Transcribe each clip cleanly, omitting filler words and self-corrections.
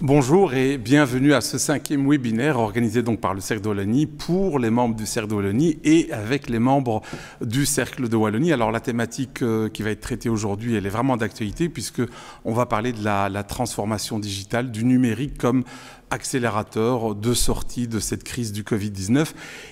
Bonjour et bienvenue à ce 5e webinaire organisé donc par le Cercle de Wallonie pour les membres du Cercle de Wallonie et avec les membres du Cercle de Wallonie. Alors la thématique qui va être traitée aujourd'hui, elle est vraiment d'actualité puisque on va parler de la transformation digitale, du numérique comme accélérateur de sortie de cette crise du Covid-19.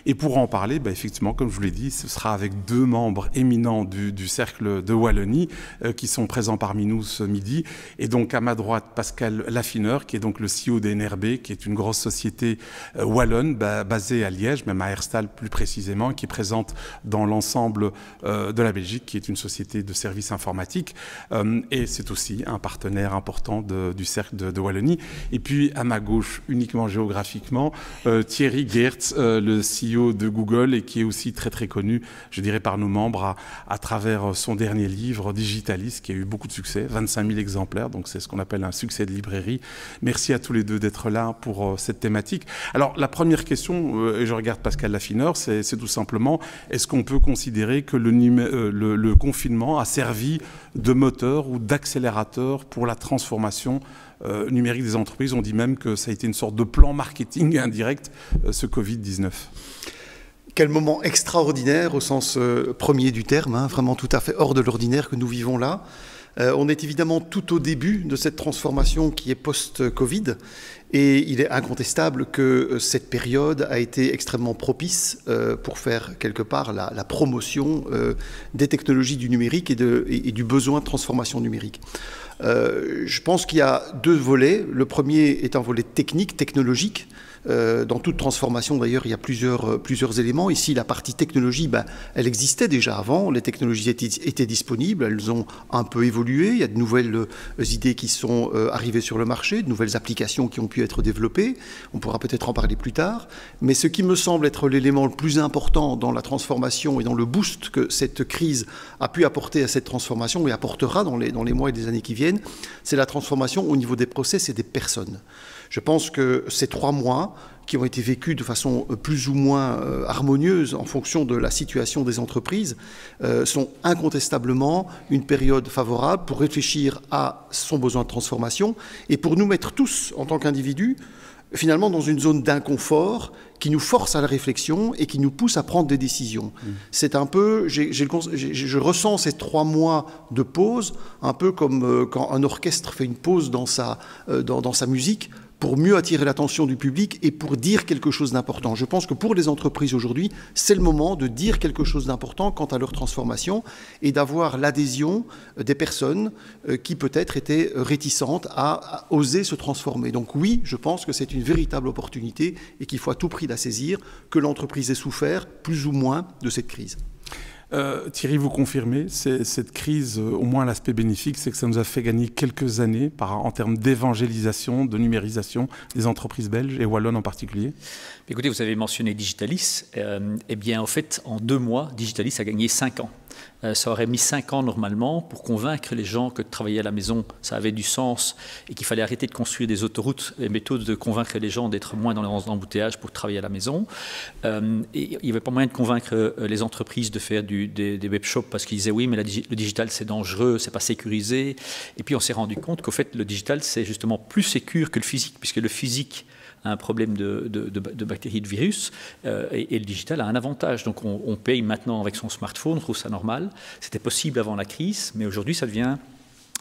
Et pour en parler, effectivement, comme je vous l'ai dit, ce sera avec deux membres éminents du Cercle de Wallonie qui sont présents parmi nous ce midi. Et donc à ma droite, Pascal Laffineur, qui est donc le CEO d'NRB, qui est une grosse société wallonne basée à Liège, même à Herstal plus précisément, qui est présente dans l'ensemble de la Belgique, qui est une société de services informatiques. Et c'est aussi un partenaire important du Cercle de Wallonie. Et puis à ma gauche, uniquement géographiquement, Thierry Geerts, le CEO de Google et qui est aussi très très connu, je dirais, par nos membres à travers son dernier livre Digitalis, qui a eu beaucoup de succès, 25 000 exemplaires, donc c'est ce qu'on appelle un succès de librairie. Merci à tous les deux d'être là pour cette thématique. Alors la première question, et je regarde Pascal Laffineur, c'est tout simplement, est-ce qu'on peut considérer que le confinement a servi de moteur ou d'accélérateur pour la transformation numérique des entreprises? On dit même que ça a été une sorte de plan marketing indirect, ce Covid-19. Quel moment extraordinaire au sens premier du terme, vraiment tout à fait hors de l'ordinaire que nous vivons là. On est évidemment tout au début de cette transformation qui est post-Covid et il est incontestable que cette période a été extrêmement propice pour faire quelque part la promotion des technologies du numérique et du besoin de transformation numérique. Je pense qu'il y a deux volets. Le premier est un volet technique, technologique. Dans toute transformation, d'ailleurs, il y a plusieurs éléments. Ici, la partie technologie, elle existait déjà avant. Les technologies étaient disponibles. Elles ont un peu évolué. Il y a de nouvelles idées qui sont arrivées sur le marché, de nouvelles applications qui ont pu être développées. On pourra peut-être en parler plus tard. Mais ce qui me semble être l'élément le plus important dans la transformation et dans le boost que cette crise a pu apporter à cette transformation et apportera dans les mois et les années qui viennent, c'est la transformation au niveau des process et des personnes. Je pense que ces 3 mois qui ont été vécus de façon plus ou moins harmonieuse en fonction de la situation des entreprises sont incontestablement une période favorable pour réfléchir à son besoin de transformation et pour nous mettre tous, en tant qu'individus, finalement dans une zone d'inconfort qui nous force à la réflexion et qui nous pousse à prendre des décisions. C'est un peu, je ressens ces 3 mois de pause, un peu comme quand un orchestre fait une pause dans sa musique, pour mieux attirer l'attention du public et pour dire quelque chose d'important. Je pense que pour les entreprises aujourd'hui, c'est le moment de dire quelque chose d'important quant à leur transformation et d'avoir l'adhésion des personnes qui peut-être étaient réticentes à oser se transformer. Donc oui, je pense que c'est une véritable opportunité et qu'il faut à tout prix la saisir, que l'entreprise ait souffert plus ou moins de cette crise. Thierry, vous confirmez, cette crise, au moins l'aspect bénéfique, c'est que ça nous a fait gagner quelques années en termes d'évangélisation, de numérisation des entreprises belges et wallonnes en particulier? Écoutez, vous avez mentionné Digitalis. Eh bien, en fait, en 2 mois, Digitalis a gagné 5 ans. Ça aurait mis 5 ans normalement pour convaincre les gens que de travailler à la maison, ça avait du sens et qu'il fallait arrêter de construire des autoroutes, les méthodes de convaincre les gens d'être moins dans les embouteillages pour travailler à la maison. Et il n'y avait pas moyen de convaincre les entreprises de faire des webshops parce qu'ils disaient oui, mais le digital c'est dangereux, c'est pas sécurisé. Et puis on s'est rendu compte qu'au fait le digital c'est justement plus sécure que le physique, puisque le physique un problème de bactéries, de virus, et le digital a un avantage. Donc on paye maintenant avec son smartphone, on trouve ça normal. C'était possible avant la crise, mais aujourd'hui ça devient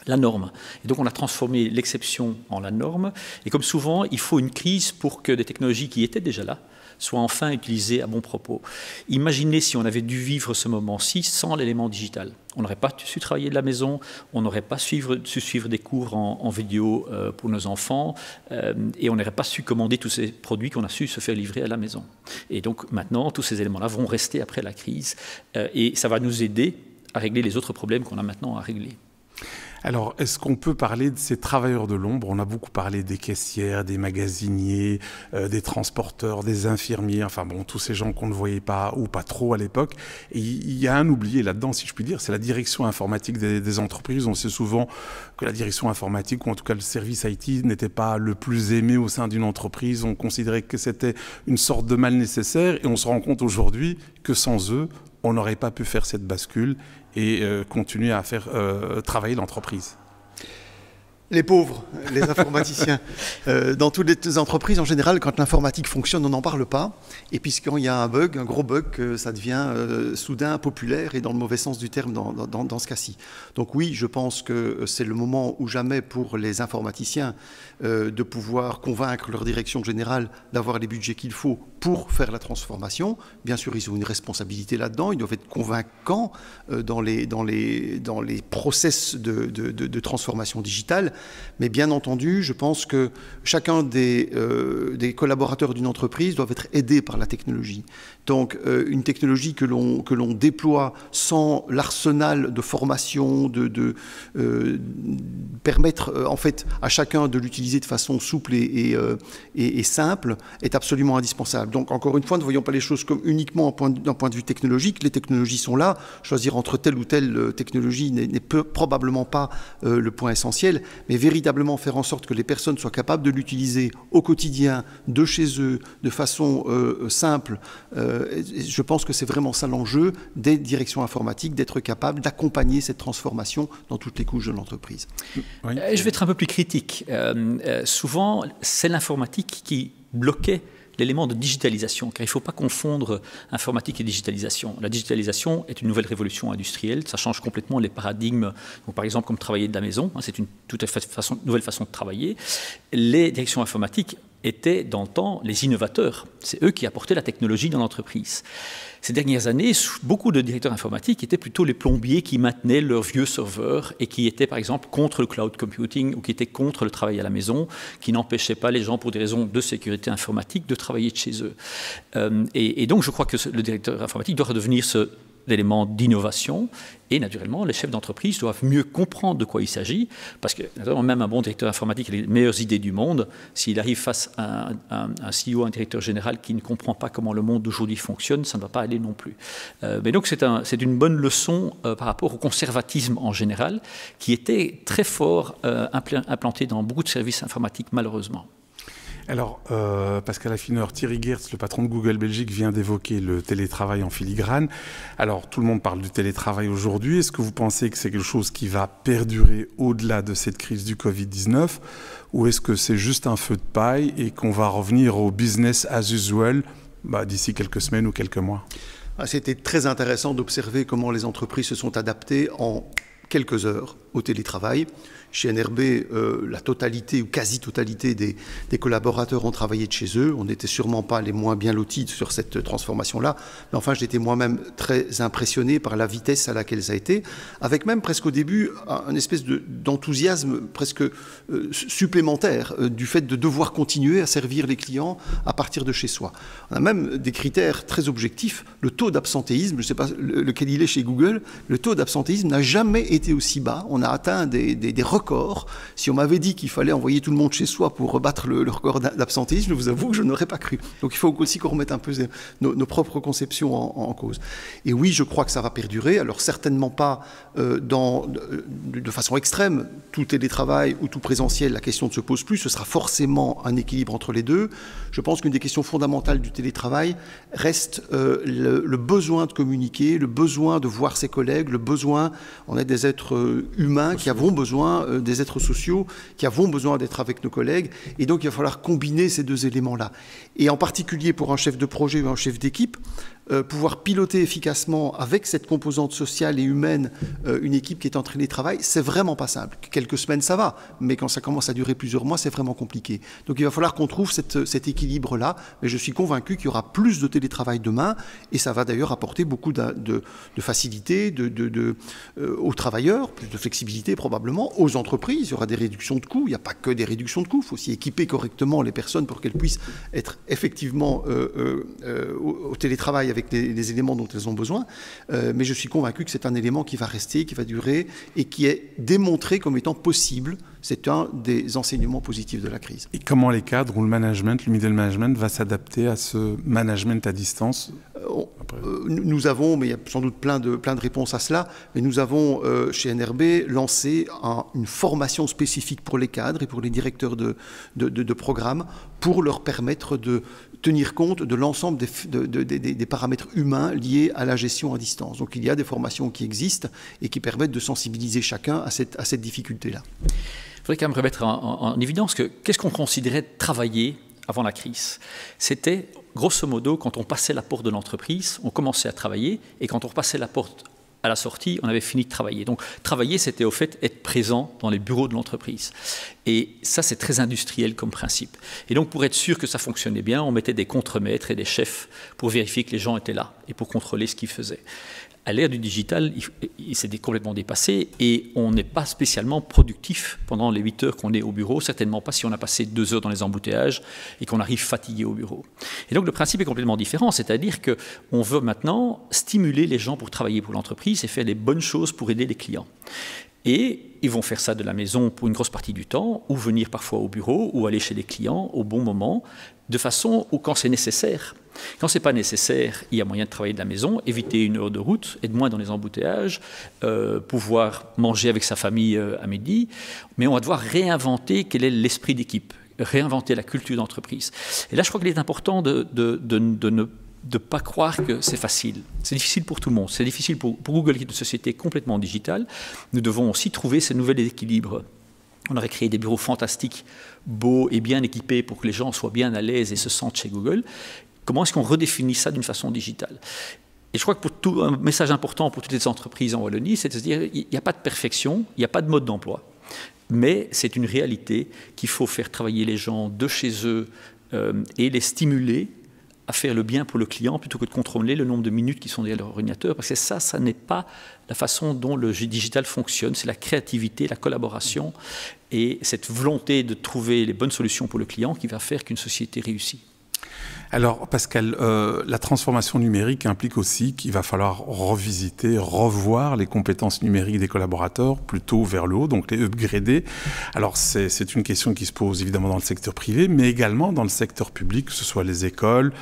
la norme. Et donc on a transformé l'exception en la norme. Et comme souvent, il faut une crise pour que des technologies qui étaient déjà là soient enfin utilisées à bon propos. Imaginez si on avait dû vivre ce moment-ci sans l'élément digital. On n'aurait pas su travailler de la maison, on n'aurait pas su suivre des cours en vidéo pour nos enfants, et on n'aurait pas su commander tous ces produits qu'on a su se faire livrer à la maison. Et donc maintenant, tous ces éléments-là vont rester après la crise, et ça va nous aider à régler les autres problèmes qu'on a maintenant à régler. Alors, est-ce qu'on peut parler de ces travailleurs de l'ombre? On a beaucoup parlé des caissières, des magasiniers, des transporteurs, des infirmiers, enfin bon, tous ces gens qu'on ne voyait pas ou pas trop à l'époque. Et il y a un oublié là-dedans, si je puis dire, c'est la direction informatique des entreprises. On sait souvent que la direction informatique, ou en tout cas le service IT, n'était pas le plus aimé au sein d'une entreprise. On considérait que c'était une sorte de mal nécessaire et on se rend compte aujourd'hui que sans eux, on n'aurait pas pu faire cette bascule et continuer à faire travailler l'entreprise. Les pauvres, les informaticiens. Dans toutes les entreprises, en général, quand l'informatique fonctionne, on n'en parle pas. Et puis quand il y a un bug, un gros bug, ça devient soudain populaire et dans le mauvais sens du terme dans ce cas-ci. Donc oui, je pense que c'est le moment ou jamais pour les informaticiens de pouvoir convaincre leur direction générale d'avoir les budgets qu'il faut pour faire la transformation. Bien sûr, ils ont une responsabilité là-dedans. Ils doivent être convaincants dans les process de transformation digitale. Mais bien entendu, je pense que chacun des collaborateurs d'une entreprise doivent être aidés par la technologie. Donc, une technologie que l'on déploie sans l'arsenal de formation, permettre en fait à chacun de l'utiliser de façon souple et simple, est absolument indispensable. Donc, encore une fois, ne voyons pas les choses comme uniquement d'un point de vue technologique. Les technologies sont là. Choisir entre telle ou telle technologie n'est probablement pas le point essentiel, mais véritablement faire en sorte que les personnes soient capables de l'utiliser au quotidien, de chez eux, de façon simple. Je pense que c'est vraiment ça l'enjeu des directions informatiques, d'être capable d'accompagner cette transformation dans toutes les couches de l'entreprise. Oui. Je vais être un peu plus critique. Souvent, c'est l'informatique qui bloquait l'élément de digitalisation, car il ne faut pas confondre informatique et digitalisation. La digitalisation est une nouvelle révolution industrielle, ça change complètement les paradigmes. Donc, par exemple, comme travailler de la maison, c'est une toute à fait nouvelle façon de travailler. Les directions informatiques étaient dans le temps les innovateurs. C'est eux qui apportaient la technologie dans l'entreprise. Ces dernières années, beaucoup de directeurs informatiques étaient plutôt les plombiers qui maintenaient leurs vieux serveurs et qui étaient par exemple contre le cloud computing ou qui étaient contre le travail à la maison, qui n'empêchaient pas les gens pour des raisons de sécurité informatique de travailler de chez eux. Et donc je crois que le directeur informatique doit redevenir ce d'éléments d'innovation et naturellement les chefs d'entreprise doivent mieux comprendre de quoi il s'agit parce que naturellement, même un bon directeur informatique a les meilleures idées du monde, s'il arrive face à un CEO, un directeur général qui ne comprend pas comment le monde d'aujourd'hui fonctionne, ça ne va pas aller non plus. Mais donc c'est une bonne leçon par rapport au conservatisme en général qui était très fort implanté dans beaucoup de services informatiques malheureusement. Alors, Pascal Affineur, Thierry Geertz, le patron de Google Belgique, vient d'évoquer le télétravail en filigrane. Alors, tout le monde parle du télétravail aujourd'hui. Est-ce que vous pensez que c'est quelque chose qui va perdurer au-delà de cette crise du Covid-19 ou est-ce que c'est juste un feu de paille et qu'on va revenir au business as usual d'ici quelques semaines ou quelques mois? C'était très intéressant d'observer comment les entreprises se sont adaptées en quelques heures au télétravail. Chez NRB, la totalité ou quasi-totalité des collaborateurs ont travaillé de chez eux. On n'était sûrement pas les moins bien lotis sur cette transformation-là. Mais enfin, j'étais moi-même très impressionné par la vitesse à laquelle ça a été, avec même presque au début une espèce d'enthousiasme presque supplémentaire du fait de devoir continuer à servir les clients à partir de chez soi. On a même des critères très objectifs. Le taux d'absentéisme, je ne sais pas lequel il est chez Google, le taux d'absentéisme n'a jamais été aussi bas. On a atteint des records. Si on m'avait dit qu'il fallait envoyer tout le monde chez soi pour rebattre le record d'absentéisme, je vous avoue que je n'aurais pas cru. Donc il faut aussi qu'on remette un peu nos propres conceptions en cause. Et oui, je crois que ça va perdurer. Alors certainement pas de façon extrême, tout télétravail ou tout présentiel, la question ne se pose plus. Ce sera forcément un équilibre entre les deux. Je pense qu'une des questions fondamentales du télétravail reste le besoin de communiquer, le besoin de voir ses collègues, le besoin, on est des êtres humains qui avons besoin, des êtres sociaux qui avons besoin d'être avec nos collègues. Et donc, il va falloir combiner ces deux éléments-là. Et en particulier pour un chef de projet ou un chef d'équipe, pouvoir piloter efficacement avec cette composante sociale et humaine une équipe qui est en télétravail, c'est vraiment pas simple. Quelques semaines, ça va, mais quand ça commence à durer plusieurs mois, c'est vraiment compliqué. Donc il va falloir qu'on trouve cet équilibre-là, mais je suis convaincu qu'il y aura plus de télétravail demain, et ça va d'ailleurs apporter beaucoup de facilité aux travailleurs, plus de flexibilité probablement, aux entreprises, il y aura des réductions de coûts, il n'y a pas que des réductions de coûts, il faut aussi équiper correctement les personnes pour qu'elles puissent être effectivement au télétravail avec les éléments dont elles ont besoin, mais je suis convaincu que c'est un élément qui va rester, qui va durer et qui est démontré comme étant possible. C'est un des enseignements positifs de la crise. Et comment les cadres ou le management, le middle management, va s'adapter à ce management à distance? Nous avons, mais il y a sans doute plein de réponses à cela, mais nous avons chez NRB lancé une formation spécifique pour les cadres et pour les directeurs de programmes pour leur permettre de tenir compte de l'ensemble des paramètres humains liés à la gestion à distance. Donc il y a des formations qui existent et qui permettent de sensibiliser chacun à cette difficulté-là. voudrais quand même remettre en évidence que qu'est-ce qu'on considérait travailler avant la crise? C'était, grosso modo, quand on passait la porte de l'entreprise, on commençait à travailler, et quand on repassait la porte à la sortie, on avait fini de travailler. Donc, travailler, c'était au fait être présent dans les bureaux de l'entreprise. Et ça, c'est très industriel comme principe. Et donc, pour être sûr que ça fonctionnait bien, on mettait des contremaîtres et des chefs pour vérifier que les gens étaient là et pour contrôler ce qu'ils faisaient. À l'ère du digital, il s'est complètement dépassé et on n'est pas spécialement productif pendant les 8 heures qu'on est au bureau, certainement pas si on a passé 2 heures dans les embouteillages et qu'on arrive fatigué au bureau. Et donc le principe est complètement différent, c'est-à-dire qu'on veut maintenant stimuler les gens pour travailler pour l'entreprise et faire les bonnes choses pour aider les clients. Et ils vont faire ça de la maison pour une grosse partie du temps, ou venir parfois au bureau, ou aller chez les clients au bon moment, de façon où quand c'est nécessaire. Quand ce n'est pas nécessaire, il y a moyen de travailler de la maison, éviter 1 heure de route, être moins dans les embouteillages, pouvoir manger avec sa famille à midi, mais on va devoir réinventer quel est l'esprit d'équipe, réinventer la culture d'entreprise. Et là, je crois qu'il est important de ne pas croire que c'est facile. C'est difficile pour tout le monde. C'est difficile pour Google, qui est une société complètement digitale. Nous devons aussi trouver ces nouveaux équilibres. On aurait créé des bureaux fantastiques, beaux et bien équipés pour que les gens soient bien à l'aise et se sentent chez Google. Comment est-ce qu'on redéfinit ça d'une façon digitale? Et je crois que un message important pour toutes les entreprises en Wallonie, c'est de se dire qu'il n'y a pas de perfection, il n'y a pas de mode d'emploi. Mais c'est une réalité qu'il faut faire travailler les gens de chez eux et les stimuler à faire le bien pour le client plutôt que de contrôler le nombre de minutes qui sont derrière leur ordinateur, parce que ça n'est pas la façon dont le digital fonctionne, c'est la créativité, la collaboration et cette volonté de trouver les bonnes solutions pour le client qui va faire qu'une société réussit. Alors Pascal, la transformation numérique implique aussi qu'il va falloir revisiter, revoir les compétences numériques des collaborateurs plutôt vers le haut, donc les upgrader. Alors c'est une question qui se pose évidemment dans le secteur privé, mais également dans le secteur public, que ce soit les écoles,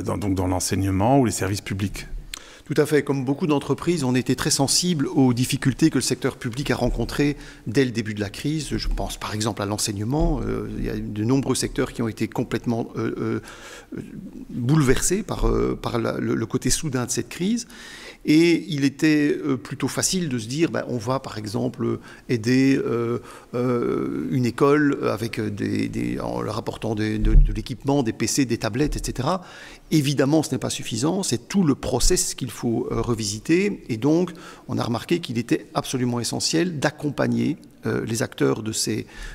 donc dans l'enseignement ou les services publics. Tout à fait. Comme beaucoup d'entreprises, on était très sensible aux difficultés que le secteur public a rencontrées dès le début de la crise. Je pense par exemple à l'enseignement. Il y a de nombreux secteurs qui ont été complètement bouleversés par le côté soudain de cette crise. Et il était plutôt facile de se dire, on va par exemple aider une école avec en leur apportant de l'équipement, des PC, des tablettes, etc. Évidemment, ce n'est pas suffisant, c'est tout le process qu'il faut revisiter. Et donc, on a remarqué qu'il était absolument essentiel d'accompagner les acteurs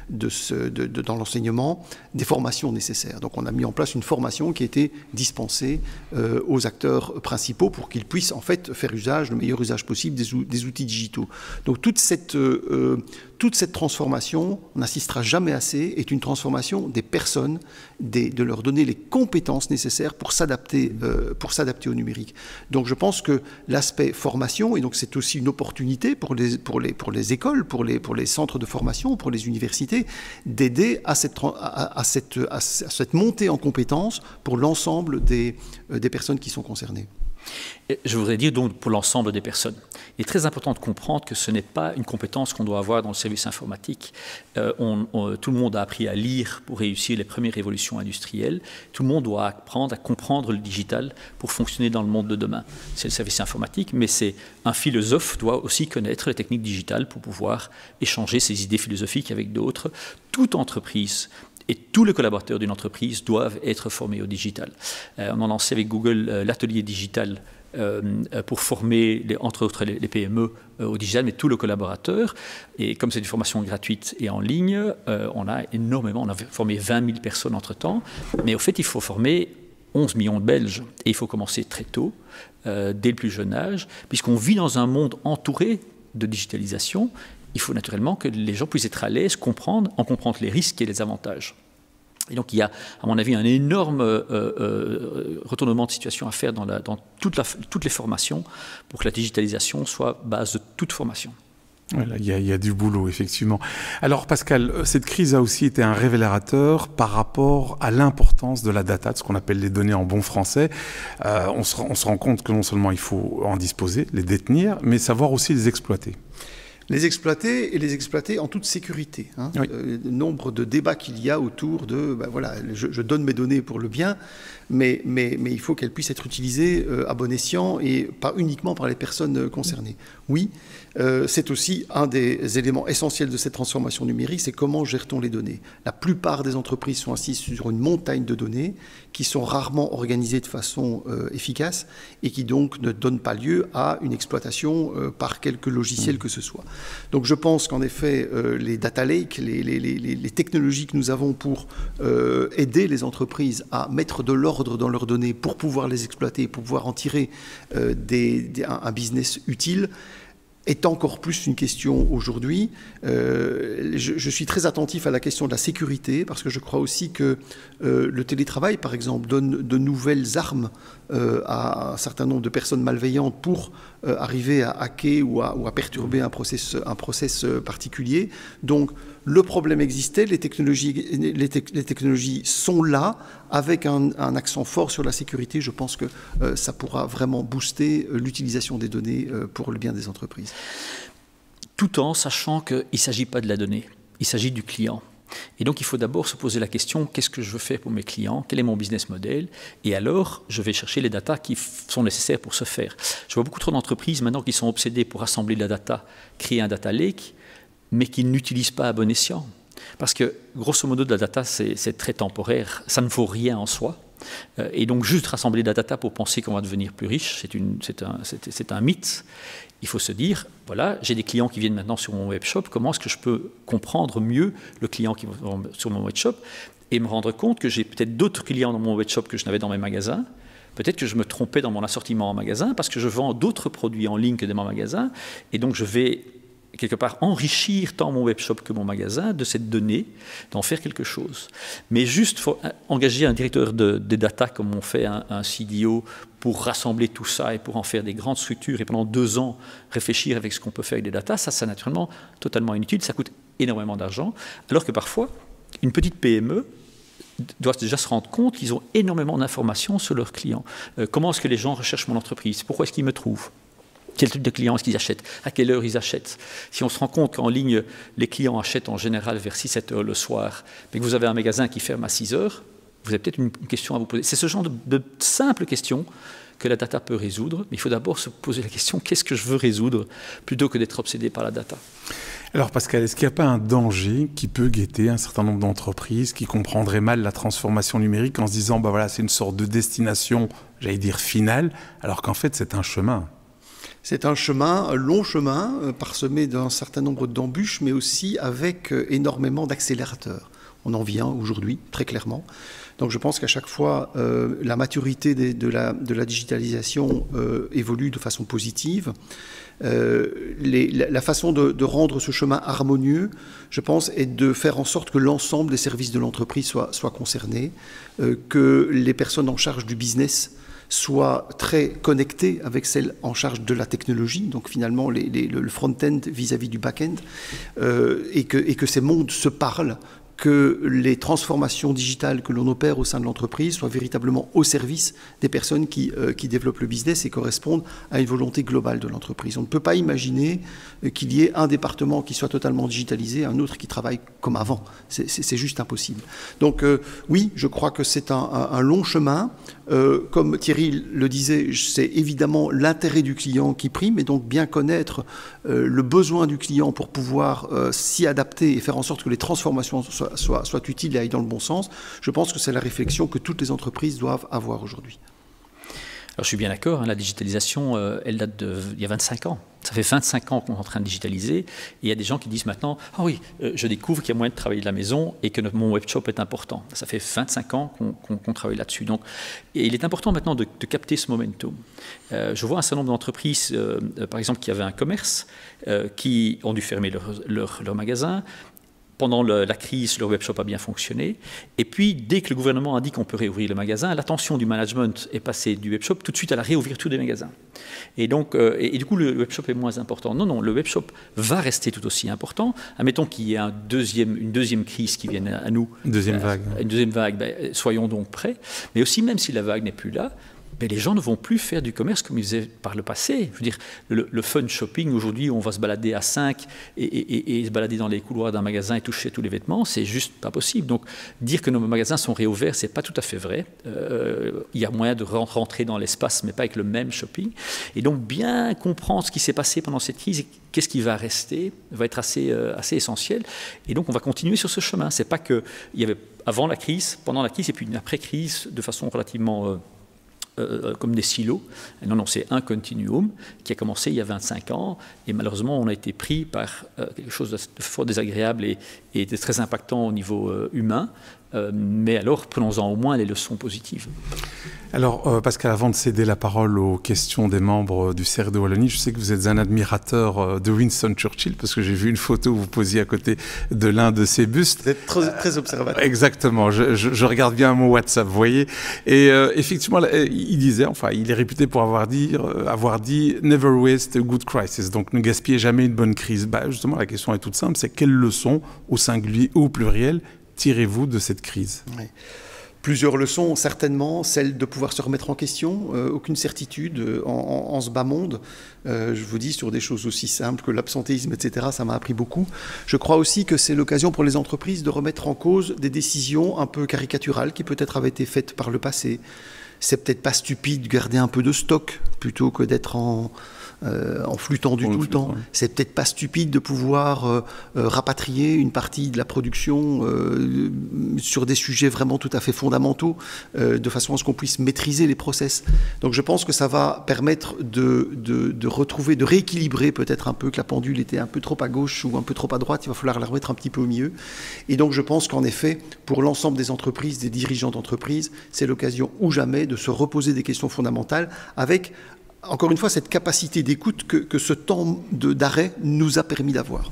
dans l'enseignement des formations nécessaires. Donc on a mis en place une formation qui a été dispensée aux acteurs principaux pour qu'ils puissent en fait faire le meilleur usage possible des outils digitaux. Donc toute cette transformation, on n'insistera jamais assez, est une transformation des personnes, de leur donner les compétences nécessaires pour s'adapter au numérique. Donc je pense que l'aspect formation, et donc c'est aussi une opportunité pour les écoles, pour les centres de formation, pour les universités, d'aider à cette montée en compétences pour l'ensemble des personnes qui sont concernées. Je voudrais dire donc pour l'ensemble des personnes. Il est très important de comprendre que ce n'est pas une compétence qu'on doit avoir dans le service informatique. Tout le monde a appris à lire pour réussir les premières révolutions industrielles. Tout le monde doit apprendre à comprendre le digital pour fonctionner dans le monde de demain. C'est le service informatique, mais un philosophe doit aussi connaître les techniques digitales pour pouvoir échanger ses idées philosophiques avec d'autres. Toute entreprise et tous les collaborateurs d'une entreprise doivent être formés au digital. On a lancé avec Google l'atelier digital pour former, entre autres, les PME au digital, mais tous les collaborateurs. Et comme c'est une formation gratuite et en ligne, on a formé 20 000 personnes entre-temps. Mais au fait, il faut former 11 millions de Belges. Et il faut commencer très tôt, dès le plus jeune âge, puisqu'on vit dans un monde entouré de digitalisation. Il faut naturellement que les gens puissent être à l'aise, comprendre les risques et les avantages. Et donc il y a, à mon avis, un énorme retournement de situation à faire dans toutes les formations pour que la digitalisation soit base de toute formation. Voilà, il y a du boulot, effectivement. Alors Pascal, cette crise a aussi été un révélateur par rapport à l'importance de la data, de ce qu'on appelle les données en bon français. On se rend compte que non seulement il faut en disposer, les détenir, mais savoir aussi les exploiter. Les exploiter et les exploiter en toute sécurité. Hein. Oui. Le nombre de débats qu'il y a autour de, voilà, je donne mes données pour le bien, mais il faut qu'elles puissent être utilisées à bon escient et pas uniquement par les personnes concernées. Oui, c'est aussi un des éléments essentiels de cette transformation numérique, c'est comment gère-t-on les données. La plupart des entreprises sont assises sur une montagne de données qui sont rarement organisées de façon efficace et qui donc ne donnent pas lieu à une exploitation par quelque logiciel que ce soit. Donc je pense qu'en effet, les data lakes, les technologies que nous avons pour aider les entreprises à mettre de l'ordre dans leurs données pour pouvoir les exploiter, pour pouvoir en tirer un business utile, est encore plus une question aujourd'hui. Je suis très attentif à la question de la sécurité parce que je crois aussi que le télétravail, par exemple, donne de nouvelles armes à un certain nombre de personnes malveillantes pour arriver à hacker ou à perturber un process particulier. Donc, le problème existait, les technologies sont là, avec un accent fort sur la sécurité. Je pense que ça pourra vraiment booster l'utilisation des données pour le bien des entreprises. Tout en sachant qu'il ne s'agit pas de la donnée, il s'agit du client. Et donc, il faut d'abord se poser la question, qu'est-ce que je veux faire pour mes clients? Quel est mon business model? Et alors, je vais chercher les datas qui sont nécessaires pour ce faire. Je vois beaucoup trop d'entreprises maintenant qui sont obsédées pour assembler de la data, créer un data lake, mais qui n'utilisent pas à bon escient. Parce que, grosso modo, de la data, c'est très temporaire, ça ne vaut rien en soi. Et donc, juste rassembler de la data pour penser qu'on va devenir plus riche, c'est un mythe. Il faut se dire, voilà, j'ai des clients qui viennent maintenant sur mon webshop, comment est-ce que je peux comprendre mieux le client qui va sur mon webshop et me rendre compte que j'ai peut-être d'autres clients dans mon webshop que je n'avais dans mes magasins. Peut-être que je me trompais dans mon assortiment en magasin parce que je vends d'autres produits en ligne que dans mon magasin. Et donc, je vais quelque part enrichir tant mon webshop que mon magasin de cette donnée, d'en faire quelque chose. Mais juste, il faut engager un directeur des data comme on fait un CDO pour rassembler tout ça et pour en faire des grandes structures et pendant 2 ans réfléchir avec ce qu'on peut faire avec des data, ça c'est naturellement totalement inutile, ça coûte énormément d'argent, alors que parfois, une petite PME doit déjà se rendre compte qu'ils ont énormément d'informations sur leurs clients. Comment est-ce que les gens recherchent mon entreprise? Pourquoi est-ce qu'ils me trouvent? Quel type de clients est-ce qu'ils achètent? À quelle heure ils achètent? Si on se rend compte qu'en ligne, les clients achètent en général vers 6-7 heures le soir, mais que vous avez un magasin qui ferme à 6 heures, vous avez peut-être une question à vous poser. C'est ce genre de simples questions que la data peut résoudre, mais il faut d'abord se poser la question, qu'est-ce que je veux résoudre, plutôt que d'être obsédé par la data. Alors Pascal, est-ce qu'il n'y a pas un danger qui peut guetter un certain nombre d'entreprises qui comprendraient mal la transformation numérique en se disant, bah voilà, c'est une sorte de destination, j'allais dire finale, alors qu'en fait c'est un chemin? C'est un chemin, un long chemin, parsemé d'un certain nombre d'embûches, mais aussi avec énormément d'accélérateurs. On en vient aujourd'hui, très clairement. Donc je pense qu'à chaque fois, la maturité de la digitalisation évolue de façon positive. La façon de rendre ce chemin harmonieux, je pense, est de faire en sorte que l'ensemble des services de l'entreprise soient concernés, que les personnes en charge du business soient très connectés avec celles en charge de la technologie, donc finalement le front-end vis-à-vis du back-end, et que ces mondes se parlent, que les transformations digitales que l'on opère au sein de l'entreprise soient véritablement au service des personnes qui développent le business et correspondent à une volonté globale de l'entreprise. On ne peut pas imaginer qu'il y ait un département qui soit totalement digitalisé, un autre qui travaille comme avant. C'est juste impossible. Donc oui, je crois que c'est un long chemin. Comme Thierry le disait, c'est évidemment l'intérêt du client qui prime, et donc bien connaître le besoin du client pour pouvoir s'y adapter et faire en sorte que les transformations soient utiles et aillent dans le bon sens. Je pense que c'est la réflexion que toutes les entreprises doivent avoir aujourd'hui. Alors je suis bien d'accord, hein, la digitalisation, elle date d'il y a 25 ans. Ça fait 25 ans qu'on est en train de digitaliser, et il y a des gens qui disent maintenant « Ah oui, je découvre qu'il y a moyen de travailler de la maison et que mon webshop est important ». Ça fait 25 ans qu'on travaille là-dessus. Donc, et il est important maintenant de capter ce momentum. Je vois un certain nombre d'entreprises, par exemple, qui avaient un commerce, qui ont dû fermer leur magasin. Pendant la crise, leur webshop a bien fonctionné. Et puis, dès que le gouvernement a dit qu'on peut réouvrir le magasin, l'attention du management est passée du webshop tout de suite à la réouverture des magasins. Et donc, et du coup, le webshop est moins important. Non, le webshop va rester tout aussi important. Admettons qu'il y ait une deuxième crise qui vienne à nous. Une deuxième vague. Une deuxième vague, soyons donc prêts. Mais aussi, même si la vague n'est plus là, mais les gens ne vont plus faire du commerce comme ils faisaient par le passé. Je veux dire, le fun shopping, aujourd'hui, on va se balader à 5 et se balader dans les couloirs d'un magasin et toucher tous les vêtements, c'est juste pas possible. Donc, dire que nos magasins sont réouverts, c'est pas tout à fait vrai. Il y a moyen de rentrer dans l'espace, mais pas avec le même shopping. Et donc, bien comprendre ce qui s'est passé pendant cette crise et qu'est-ce qui va rester, va être assez essentiel. Et donc, on va continuer sur ce chemin. C'est pas qu'il y avait avant la crise, pendant la crise et puis une après-crise de façon relativement comme des silos. Non, non, c'est un continuum qui a commencé il y a 25 ans et malheureusement on a été pris par quelque chose de fort désagréable et de très impactant au niveau humain. Mais alors, prenons-en au moins les leçons positives. Alors, Pascal, avant de céder la parole aux questions des membres du Cercle de Wallonie, je sais que vous êtes un admirateur de Winston Churchill, parce que j'ai vu une photo où vous posiez à côté de l'un de ses bustes. Vous êtes très observateur. Exactement, je regarde bien mon WhatsApp, vous voyez. Et effectivement, il disait, enfin, il est réputé pour avoir dit « Never waste a good crisis », donc ne gaspillez jamais une bonne crise. Bah, justement, la question est toute simple, c'est quelles leçons, au singulier ou au pluriel, tirez-vous de cette crise? Oui. Plusieurs leçons, certainement, celle de pouvoir se remettre en question, aucune certitude en ce bas monde. Je vous dis, sur des choses aussi simples que l'absentéisme, etc., ça m'a appris beaucoup. Je crois aussi que c'est l'occasion pour les entreprises de remettre en cause des décisions un peu caricaturales qui peut-être avaient été faites par le passé. C'est peut-être pas stupide de garder un peu de stock plutôt que d'être en flux tendu tout le temps. Ouais. C'est peut-être pas stupide de pouvoir rapatrier une partie de la production sur des sujets vraiment tout à fait fondamentaux, de façon à ce qu'on puisse maîtriser les process. Donc je pense que ça va permettre de retrouver, de rééquilibrer peut-être un peu, que la pendule était un peu trop à gauche ou un peu trop à droite, il va falloir la remettre un petit peu au milieu. Et donc je pense qu'en effet, pour l'ensemble des entreprises, des dirigeants d'entreprises, c'est l'occasion ou jamais de se reposer des questions fondamentales avec, encore une fois, cette capacité d'écoute que ce temps d'arrêt nous a permis d'avoir. Moi,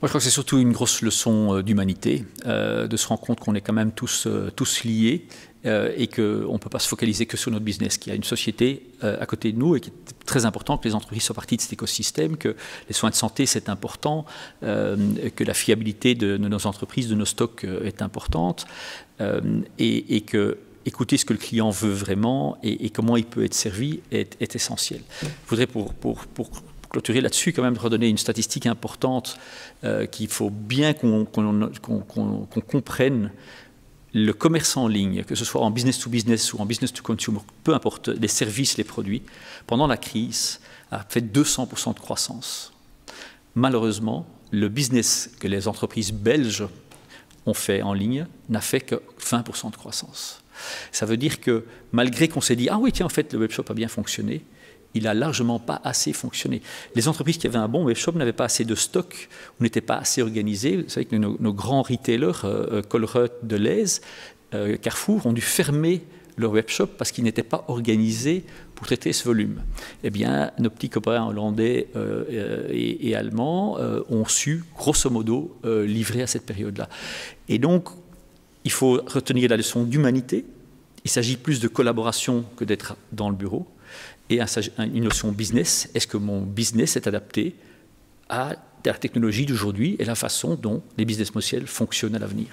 je crois que c'est surtout une grosse leçon d'humanité, de se rendre compte qu'on est quand même tous liés et qu'on ne peut pas se focaliser que sur notre business, qu'il y a une société à côté de nous et qu'il est très important que les entreprises soient partie de cet écosystème, que les soins de santé, c'est important, que la fiabilité de nos entreprises, de nos stocks est importante et que écouter ce que le client veut vraiment et comment il peut être servi est essentiel. Je voudrais, pour clôturer là-dessus, quand même redonner une statistique importante qu'il faut bien qu'on comprenne. Le commerce en ligne, que ce soit en business to business ou en business to consumer, peu importe, les services, les produits, pendant la crise, a fait 200% de croissance. Malheureusement, le business que les entreprises belges ont fait en ligne n'a fait que 20% de croissance. Ça veut dire que malgré qu'on s'est dit « Ah oui, tiens, en fait, le webshop a bien fonctionné », il n'a largement pas assez fonctionné. Les entreprises qui avaient un bon webshop n'avaient pas assez de stock, ou n'étaient pas assez organisées. Vous savez que nos grands retailers, Colruyt, Delhaize, Carrefour, ont dû fermer leur webshop parce qu'ils n'étaient pas organisés pour traiter ce volume. Eh bien, nos petits copains hollandais et allemands ont su, grosso modo, livrer à cette période-là. Et donc, il faut retenir la leçon d'humanité. Il s'agit plus de collaboration que d'être dans le bureau. Et une notion business. Est-ce que mon business est adapté à la technologie d'aujourd'hui et la façon dont les business models fonctionnent à l'avenir?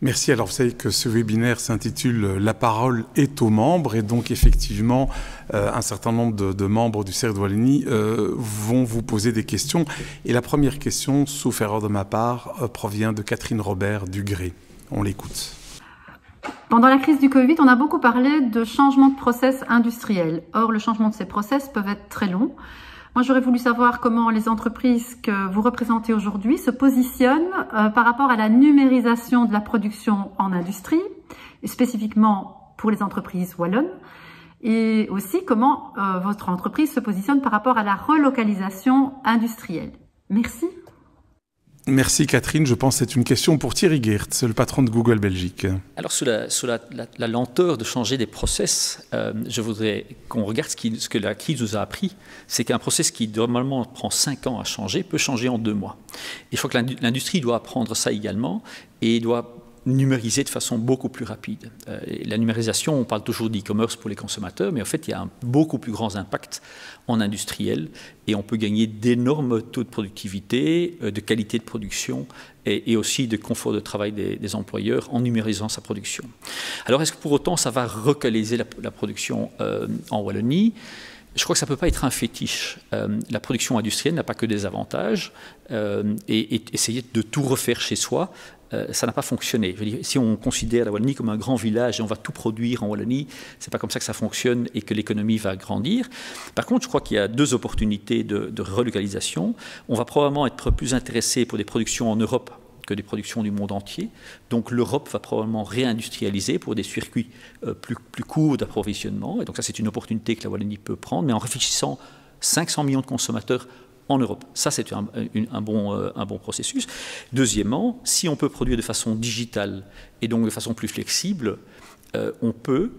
Merci. Alors, vous savez que ce webinaire s'intitule « La parole est aux membres » et donc, effectivement, un certain nombre de membres du Cercle de Wallonie vont vous poser des questions. Et la première question, sauf erreur de ma part, provient de Catherine Robert du Gré. On l'écoute. Pendant la crise du Covid, on a beaucoup parlé de changement de process industriel. Or, le changement de ces process peuvent être très longs. Moi, j'aurais voulu savoir comment les entreprises que vous représentez aujourd'hui se positionnent par rapport à la numérisation de la production en industrie, et spécifiquement pour les entreprises wallonnes, et aussi comment votre entreprise se positionne par rapport à la relocalisation industrielle. Merci. Merci Catherine. Je pense que c'est une question pour Thierry Geerts, le patron de Google Belgique. Alors, sous la lenteur de changer des process, je voudrais qu'on regarde ce que la crise nous a appris. C'est qu'un process qui normalement prend 5 ans à changer peut changer en 2 mois. Et je crois que l'industrie doit apprendre ça également et doit numériser de façon beaucoup plus rapide. La numérisation, on parle toujours d'e-commerce pour les consommateurs, mais en fait, il y a un beaucoup plus grand impact en industriel et on peut gagner d'énormes taux de productivité, de qualité de production et aussi de confort de travail des employeurs en numérisant sa production. Alors, est-ce que pour autant, ça va relocaliser la production en Wallonie ? Je crois que ça ne peut pas être un fétiche. La production industrielle n'a pas que des avantages et essayer de tout refaire chez soi, ça n'a pas fonctionné. Je veux dire, si on considère la Wallonie comme un grand village et on va tout produire en Wallonie, ce n'est pas comme ça que ça fonctionne et que l'économie va grandir. Par contre, je crois qu'il y a deux opportunités de relocalisation. On va probablement être plus intéressé pour des productions en Europe que des productions du monde entier. Donc l'Europe va probablement réindustrialiser pour des circuits plus courts d'approvisionnement. Et donc ça, c'est une opportunité que la Wallonie peut prendre, mais en réfléchissant 500 millions de consommateurs en Europe. Ça, c'est un bon processus. Deuxièmement, si on peut produire de façon digitale et donc de façon plus flexible, on peut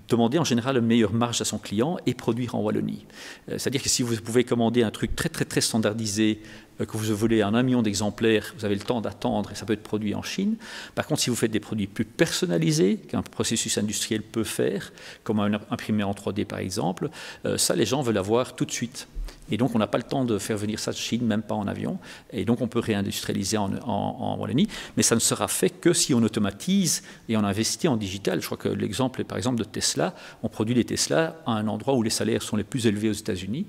demander en général une meilleure marge à son client et produire en Wallonie. C'est-à-dire que si vous pouvez commander un truc très standardisé, que vous voulez un 1 million d'exemplaires, vous avez le temps d'attendre et ça peut être produit en Chine. Par contre, si vous faites des produits plus personnalisés, qu'un processus industriel peut faire, comme un imprimé en 3D par exemple, ça les gens veulent avoir tout de suite. Et donc, on n'a pas le temps de faire venir ça de Chine, même pas en avion. Et donc, on peut réindustrialiser en Wallonie. Mais ça ne sera fait que si on automatise et on investit en digital. Je crois que l'exemple est par exemple de Tesla. On produit les Tesla à un endroit où les salaires sont les plus élevés aux États-Unis,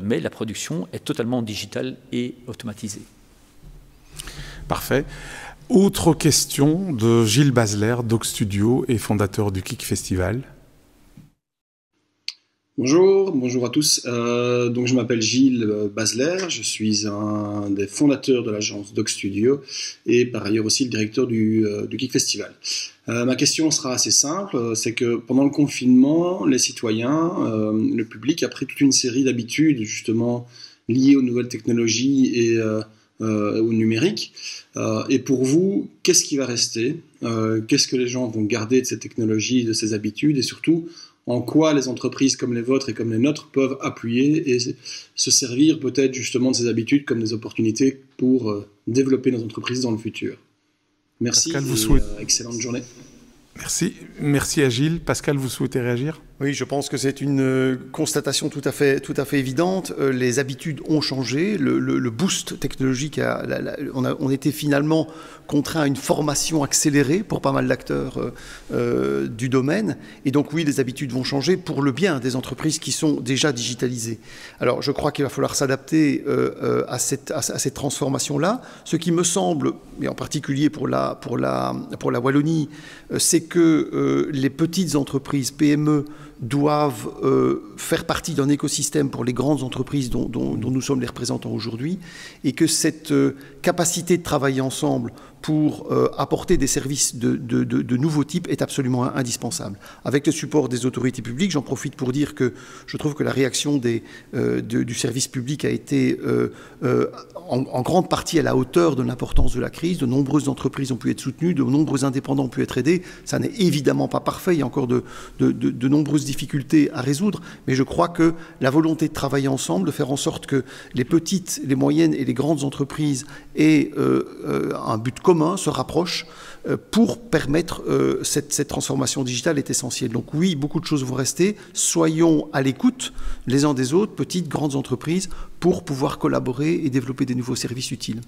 mais la production est totalement digitale et automatisée. Parfait. Autre question de Gilles Basler, Doc Studio et fondateur du Kick Festival. Bonjour à tous. Donc je m'appelle Gilles Basler, je suis un des fondateurs de l'agence Doc Studio et par ailleurs aussi le directeur du Kick Festival. Ma question sera assez simple, c'est que pendant le confinement, les citoyens, le public a pris toute une série d'habitudes justement liées aux nouvelles technologies et au numérique. Et pour vous, qu'est-ce qui va rester ? Qu'est-ce que les gens vont garder de ces technologies, de ces habitudes et surtout en quoi les entreprises comme les vôtres et comme les nôtres peuvent appuyer et se servir peut-être justement de ces habitudes comme des opportunités pour développer nos entreprises dans le futur. Merci Pascal, et excellente journée. Merci à Gilles. Pascal, vous souhaitez réagir ? Oui, je pense que c'est une constatation tout à fait évidente. Les habitudes ont changé. Le boost technologique, on était finalement contraint à une formation accélérée pour pas mal d'acteurs du domaine. Et donc oui, les habitudes vont changer pour le bien des entreprises qui sont déjà digitalisées. Alors je crois qu'il va falloir s'adapter à cette transformation-là. Ce qui me semble, et en particulier pour la Wallonie, c'est que les petites entreprises, PME, doivent faire partie d'un écosystème pour les grandes entreprises dont nous sommes les représentants aujourd'hui, et que cette capacité de travailler ensemble pour apporter des services de nouveaux types est absolument indispensable. Avec le support des autorités publiques, j'en profite pour dire que je trouve que la réaction du service public a été en grande partie à la hauteur de l'importance de la crise. De nombreuses entreprises ont pu être soutenues, de nombreux indépendants ont pu être aidés. Ça n'est évidemment pas parfait, il y a encore de nombreuses difficultés à résoudre, mais je crois que la volonté de travailler ensemble, de faire en sorte que les petites, les moyennes et les grandes entreprises aient un but commun, se rapprochent pour permettre cette transformation digitale est essentielle. Donc oui, beaucoup de choses vont rester. Soyons à l'écoute les uns des autres, petites, grandes entreprises, pour pouvoir collaborer et développer des nouveaux services utiles.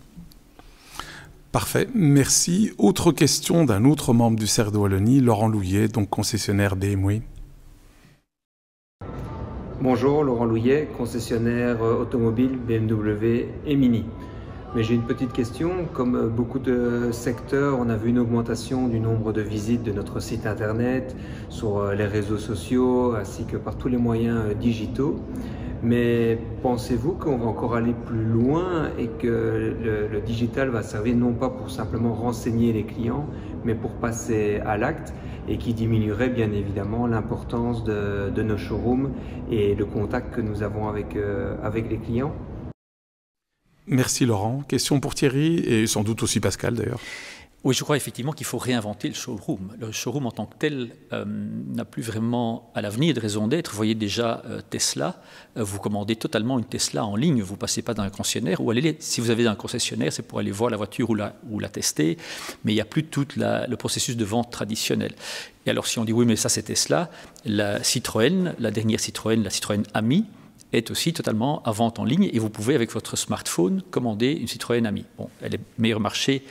Parfait, merci. Autre question d'un autre membre du CERF de Wallonie, Laurent Louillet, donc concessionnaire BMW. Bonjour, Laurent Louillet, concessionnaire automobile BMW et Mini. Mais j'ai une petite question. Comme beaucoup de secteurs, on a vu une augmentation du nombre de visites de notre site internet, sur les réseaux sociaux, ainsi que par tous les moyens digitaux. Mais pensez-vous qu'on va encore aller plus loin et que le digital va servir non pas pour simplement renseigner les clients, mais pour passer à l'acte et qui diminuerait bien évidemment l'importance de nos showrooms et le contact que nous avons avec les clients? Merci Laurent. Question pour Thierry et sans doute aussi Pascal d'ailleurs. Oui, je crois effectivement qu'il faut réinventer le showroom. Le showroom en tant que tel n'a plus vraiment à l'avenir de raison d'être. Vous voyez déjà Tesla, vous commandez totalement une Tesla en ligne, vous ne passez pas dans un concessionnaire, ou si vous avez un concessionnaire, c'est pour aller voir la voiture ou la tester, mais il n'y a plus tout le processus de vente traditionnel. Et alors si on dit oui, mais ça c'est Tesla, la Citroën, la dernière Citroën, la Citroën Ami, est aussi totalement à vente en ligne et vous pouvez avec votre smartphone commander une Citroën Ami. Bon, elle est meilleur marché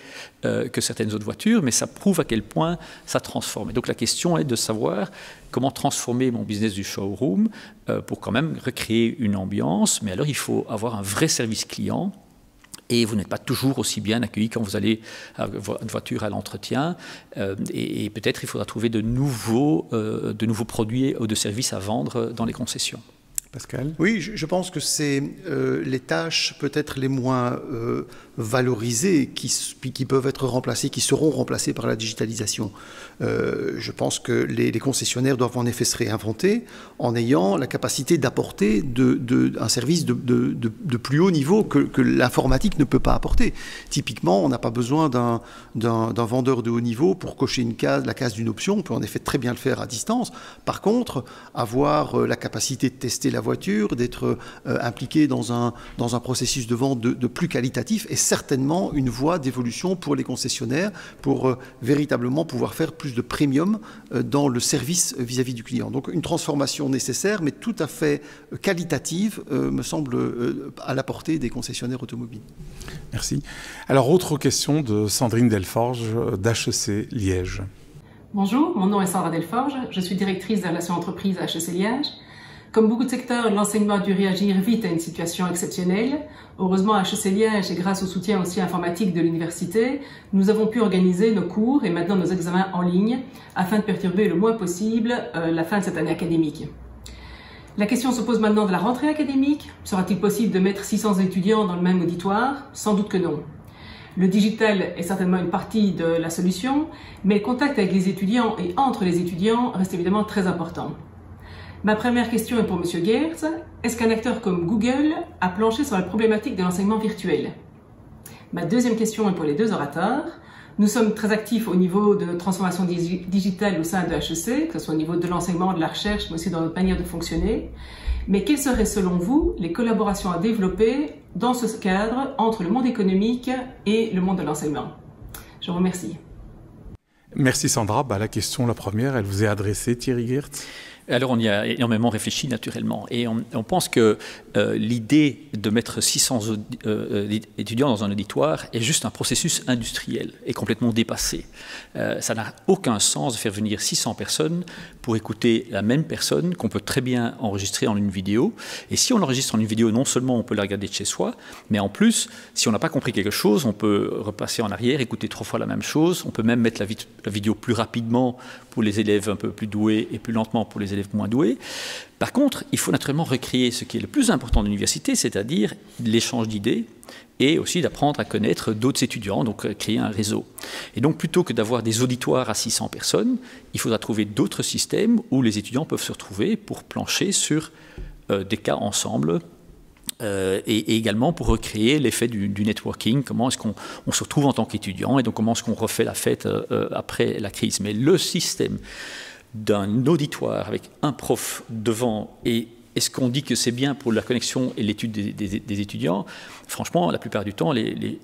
que certaines autres voitures, mais ça prouve à quel point ça transforme. Et donc la question est de savoir comment transformer mon business du showroom pour quand même recréer une ambiance, mais alors il faut avoir un vrai service client. Et vous n'êtes pas toujours aussi bien accueilli quand vous allez à une voiture à l'entretien. Et peut-être il faudra trouver de nouveaux produits ou de services à vendre dans les concessions. Pascal ? Oui, je pense que c'est les tâches peut-être les moins valorisées qui peuvent être remplacées, qui seront remplacées par la digitalisation. Je pense que les concessionnaires doivent en effet se réinventer en ayant la capacité d'apporter un service de plus haut niveau que l'informatique ne peut pas apporter. Typiquement, on n'a pas besoin d'un vendeur de haut niveau pour cocher la case d'une option. On peut en effet très bien le faire à distance. Par contre, avoir la capacité de tester la voiture, d'être impliqué dans un processus de vente de plus qualitatif est certainement une voie d'évolution pour les concessionnaires pour véritablement pouvoir faire plus de premium dans le service vis-à-vis du client. Donc une transformation nécessaire mais tout à fait qualitative me semble à la portée des concessionnaires automobiles. Merci. Alors autre question de Sandrine Delforge d'HEC Liège. Bonjour, mon nom est Sandra Delforge, je suis directrice des relations entreprises à HEC Liège. Comme beaucoup de secteurs, l'enseignement a dû réagir vite à une situation exceptionnelle. Heureusement, à HEC Liège et grâce au soutien aussi informatique de l'université, nous avons pu organiser nos cours et maintenant nos examens en ligne afin de perturber le moins possible la fin de cette année académique. La question se pose maintenant de la rentrée académique. Sera-t-il possible de mettre 600 étudiants dans le même auditoire? Sans doute que non. Le digital est certainement une partie de la solution, mais le contact avec les étudiants et entre les étudiants reste évidemment très important. Ma première question est pour M. Geertz. Est-ce qu'un acteur comme Google a planché sur la problématique de l'enseignement virtuel? Ma deuxième question est pour les deux orateurs. Nous sommes très actifs au niveau de notre transformation digitale au sein de HEC, que ce soit au niveau de l'enseignement, de la recherche, mais aussi dans notre manière de fonctionner. Mais quelles seraient selon vous les collaborations à développer dans ce cadre entre le monde économique et le monde de l'enseignement? Je vous remercie. Merci Sandra. La question, la première, elle vous est adressée, Thierry Geertz. Alors on y a énormément réfléchi naturellement et on pense que l'idée de mettre 600 étudiants dans un auditoire est juste un processus industriel et complètement dépassé. Ça n'a aucun sens de faire venir 600 personnes pour écouter la même personne qu'on peut très bien enregistrer en une vidéo. Et si on l'enregistre en une vidéo, non seulement on peut la regarder de chez soi, mais en plus, si on n'a pas compris quelque chose, on peut repasser en arrière, écouter 3 fois la même chose. On peut même mettre la vidéo plus rapidement pour les élèves un peu plus doués et plus lentement pour les élèves moins doués. Par contre, il faut naturellement recréer ce qui est le plus important de l'université, c'est-à-dire l'échange d'idées et aussi d'apprendre à connaître d'autres étudiants, donc créer un réseau. Et donc, plutôt que d'avoir des auditoires à 600 personnes, il faudra trouver d'autres systèmes où les étudiants peuvent se retrouver pour plancher sur des cas ensemble et également pour recréer l'effet du networking, comment est-ce qu'on se retrouve en tant qu'étudiant et donc comment est-ce qu'on refait la fête après la crise. Mais le système d'un auditoire avec un prof devant et est-ce qu'on dit que c'est bien pour la connexion et l'étude des étudiants? Franchement, la plupart du temps, les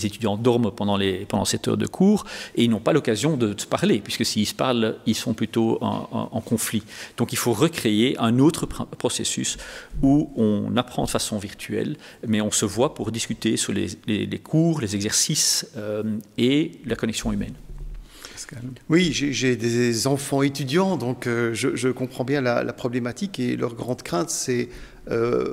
étudiants dorment pendant 7 heures de cours et ils n'ont pas l'occasion de se parler, puisque s'ils se parlent, ils sont plutôt en conflit. Donc il faut recréer un autre processus où on apprend de façon virtuelle, mais on se voit pour discuter sur les cours, les exercices et la connexion humaine. Oui, j'ai des enfants étudiants, donc je comprends bien la problématique et leur grande crainte, c'est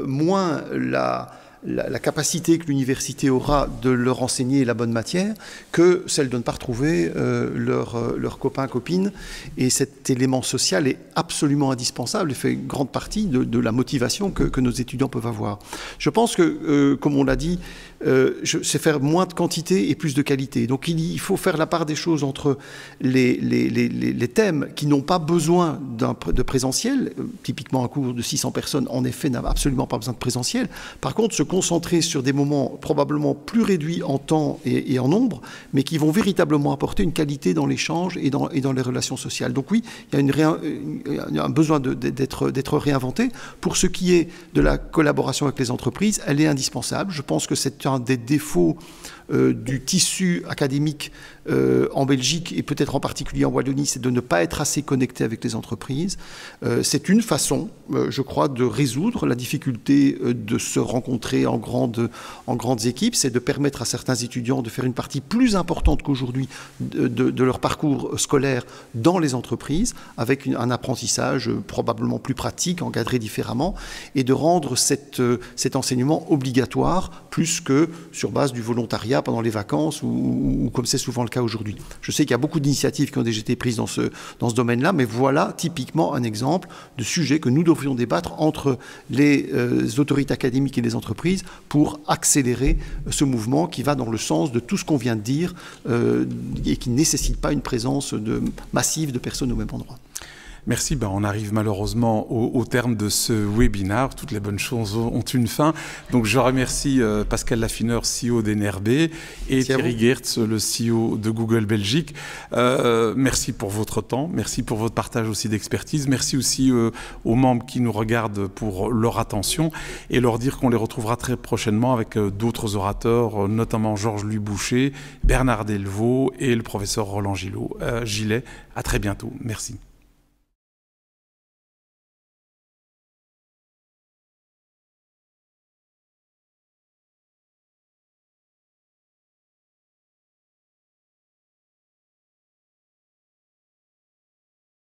moins la capacité que l'université aura de leur enseigner la bonne matière que celle de ne pas retrouver leurs copains, copines. Et cet élément social est absolument indispensable et fait une grande partie de la motivation que nos étudiants peuvent avoir. Je pense que, comme on l'a dit, c'est faire moins de quantité et plus de qualité. Donc il faut faire la part des choses entre les thèmes qui n'ont pas besoin de présentiel. Typiquement un cours de 600 personnes, en effet, n'a absolument pas besoin de présentiel. Par contre, ce concentrer sur des moments probablement plus réduits en temps et en nombre, mais qui vont véritablement apporter une qualité dans l'échange et dans les relations sociales. Donc oui, il y a un besoin d'être réinventé. Pour ce qui est de la collaboration avec les entreprises, elle est indispensable. Je pense que c'est un des défauts du tissu académique en Belgique et peut-être en particulier en Wallonie, c'est de ne pas être assez connecté avec les entreprises. C'est une façon, je crois, de résoudre la difficulté de se rencontrer en grandes équipes, c'est de permettre à certains étudiants de faire une partie plus importante qu'aujourd'hui de leur parcours scolaire dans les entreprises, avec un apprentissage probablement plus pratique, encadré différemment, et de rendre cet enseignement obligatoire, plus que sur base du volontariat pendant les vacances ou comme c'est souvent le cas aujourd'hui. Je sais qu'il y a beaucoup d'initiatives qui ont déjà été prises dans ce domaine-là, mais voilà typiquement un exemple de sujet que nous devrions débattre entre les autorités académiques et les entreprises pour accélérer ce mouvement qui va dans le sens de tout ce qu'on vient de dire et qui ne nécessite pas une présence massive de personnes au même endroit. Merci. On arrive malheureusement au terme de ce webinaire. Toutes les bonnes choses ont une fin. Donc je remercie Pascal Laffineur, CEO d'NRB, et Thierry Geerts, le CEO de Google Belgique. Merci pour votre temps. Merci pour votre partage aussi d'expertise. Merci aussi aux membres qui nous regardent pour leur attention et leur dire qu'on les retrouvera très prochainement avec d'autres orateurs, notamment Georges-Louis Boucher, Bernard Delvaux et le professeur Roland Gillet. À très bientôt. Merci.